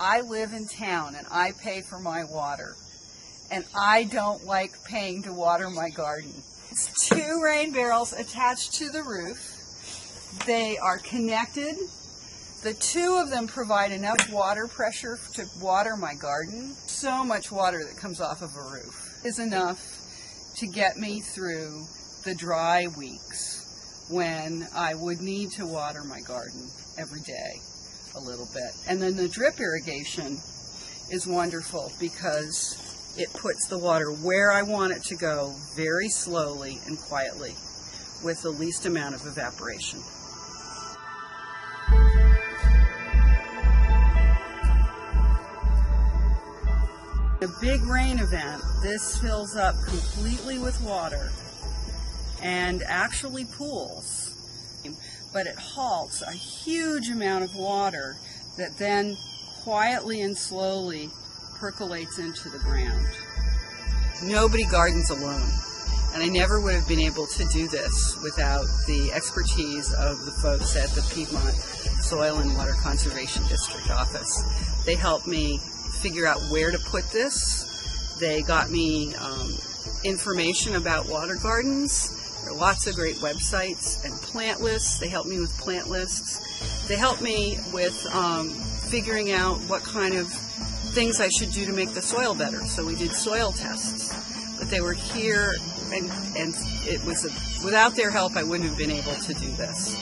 I live in town and I pay for my water, and I don't like paying to water my garden. It's 2 rain barrels attached to the roof. They are connected. The 2 of them provide enough water pressure to water my garden. So much water that comes off of a roof is enough to get me through the dry weeks when I would need to water my garden every day a little bit. And then the drip irrigation is wonderful because it puts the water where I want it to go very slowly and quietly with the least amount of evaporation. A big rain event, this fills up completely with water and actually pools, but it halts a huge amount of water that then quietly and slowly percolates into the ground. Nobody gardens alone, and I never would have been able to do this without the expertise of the folks at the Piedmont Soil and Water Conservation District office. They helped me figure out where to put this. They got me information about water gardens. There are lots of great websites and plant lists. They helped me with plant lists. They helped me with figuring out what kind of things I should do to make the soil better. So we did soil tests, but they were here, and it was without their help I wouldn't have been able to do this.